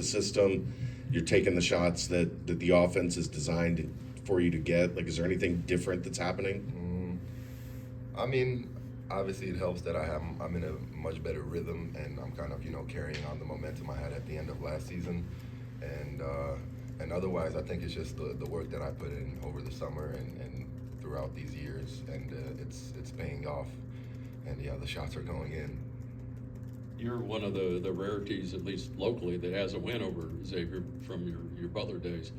the system, you're taking the shots that the offense is designed for you to get? Like, is there anything different that's happening? I mean, obviously it helps that I'm in a much better rhythm, and I'm kind of carrying on the momentum I had at the end of last season, and otherwise I think it's just the work that I put in over the summer and throughout these years, and it's paying off, and yeah, the shots are going in. You're one of the rarities, at least locally, that has a win over Xavier from your Butler days.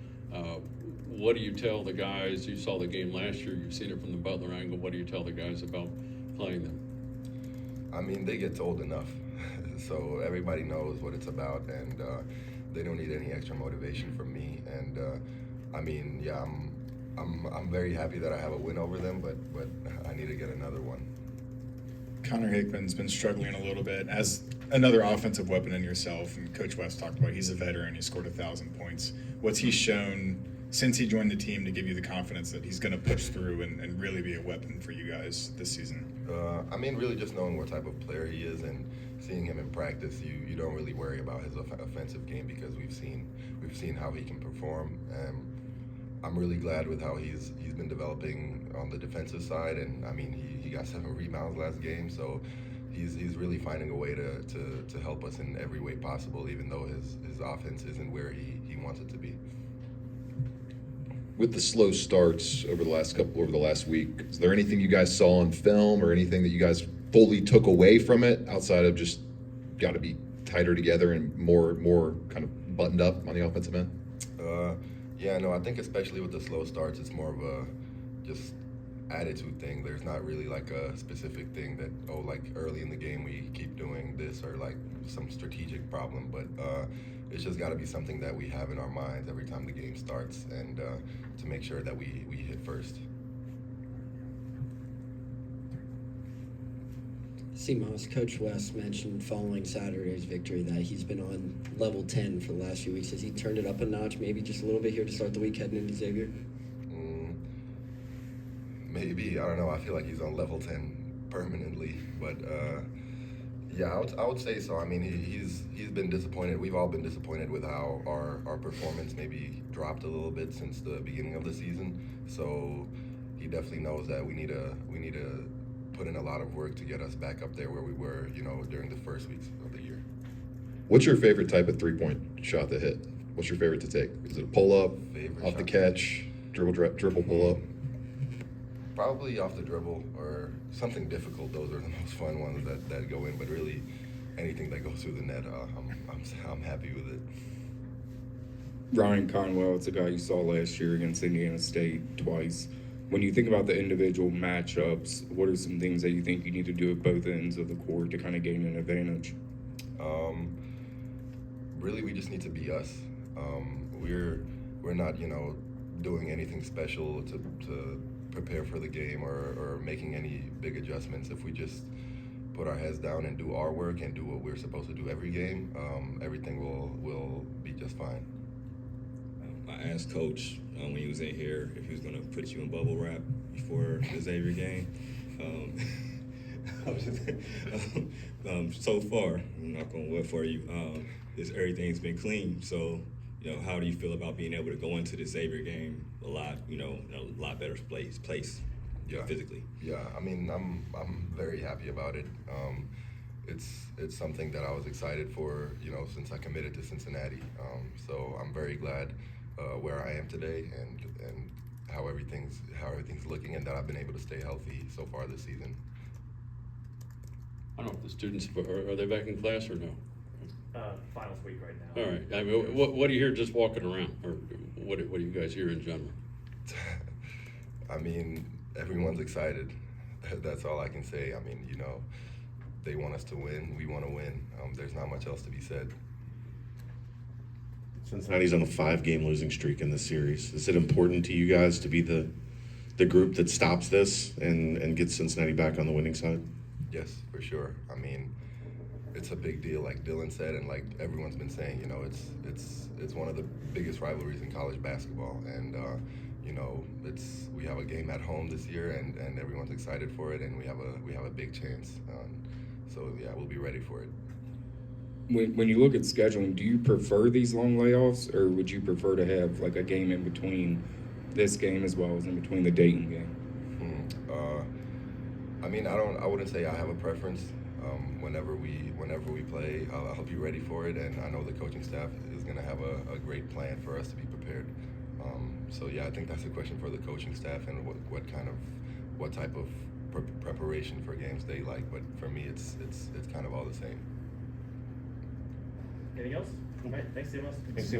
What do you tell the guys? You saw the game last year. You've seen it from the Butler angle. What do you tell the guys about playing them? I mean, they get told enough, so everybody knows what it's about, and they don't need any extra motivation from me. And I mean, yeah, I'm very happy that I have a win over them, but I need to get another one. Connor Hickman's been struggling a little bit as another offensive weapon in yourself, and Coach West talked about he's a veteran. He scored 1,000 points. What's he shown since he joined the team to give you the confidence that he's going to push through and really be a weapon for you guys this season? I mean, really just knowing what type of player he is and seeing him in practice, you don't really worry about his offensive game because we've seen how he can perform. I'm really glad with how he's been developing on the defensive side, and I mean he got 7 rebounds last game, so he's really finding a way to help us in every way possible, even though his offense isn't where he wants it to be. With the slow starts over the last week, is there anything you guys saw on film or anything that you guys fully took away from it outside of just got to be tighter together and more kind of buttoned up on the offensive end? Yeah, no, I think especially with the slow starts, it's more of a just attitude thing. There's not really like a specific thing that, like early in the game we keep doing this or like some strategic problem, but it's just got to be something that we have in our minds every time the game starts, and to make sure that we hit first. Simas, Coach West mentioned following Saturday's victory that he's been on level 10 for the last few weeks. Has he turned it up a notch, maybe just a little bit here to start the week heading into Xavier? Maybe, I don't know. I feel like he's on level 10 permanently, but yeah, I would say so. I mean, he's been disappointed. We've all been disappointed with how our performance maybe dropped a little bit since the beginning of the season. So he definitely knows that we need to put in a lot of work to get us back up there where we were, during the first weeks of the year. What's your favorite type of 3-point shot to hit? What's your favorite to take? Is it a pull-up, off the catch, dribble pull-up? Probably off the dribble or something difficult. Those are the most fun ones that go in, but really anything that goes through the net, I'm happy with it. Ryan Conwell, it's a guy you saw last year against Indiana State twice. When you think about the individual matchups, what are some things that you think you need to do at both ends of the court to kind of gain an advantage? Really, we just need to be us. We're not, doing anything special to prepare for the game or making any big adjustments. If we just put our heads down and do our work and do what we're supposed to do every game, everything will be just fine. I asked Coach when he was in here if he was going to put you in bubble wrap before the Xavier game. So far, I'm not going to wait for you. Everything's been clean. So, how do you feel about being able to go into the Xavier game a lot better place physically? Yeah, I mean, I'm very happy about it. It's something that I was excited for, since I committed to Cincinnati. So I'm very glad where I am today and how everything's looking, and that I've been able to stay healthy so far this season. I don't know if the students are they back in class or no? Finals week right now. All right. I mean, what do you hear just walking around, or what do you guys hear in general? I mean, everyone's excited. That's all I can say. I mean, they want us to win. We want to win. There's not much else to be said. Cincinnati's on a 5-game losing streak in this series. Is it important to you guys to be the group that stops this and gets Cincinnati back on the winning side? Yes, for sure. I mean, it's a big deal, like Dylan said, and like everyone's been saying. It's one of the biggest rivalries in college basketball, and we have a game at home this year, and everyone's excited for it, and we have a big chance. So yeah, we'll be ready for it. when you look at scheduling, do you prefer these long layoffs, or would you prefer to have like a game in between this game as well as in between the Dayton game? I mean, I wouldn't say I have a preference. Whenever we play, I'll be ready for it, and I know the coaching staff is going to have a great plan for us to be prepared. So yeah, I think that's a question for the coaching staff and what type of preparation for games they like. But for me, it's kind of all the same. Anything else? All right, thanks, Simas. Thanks, Simas.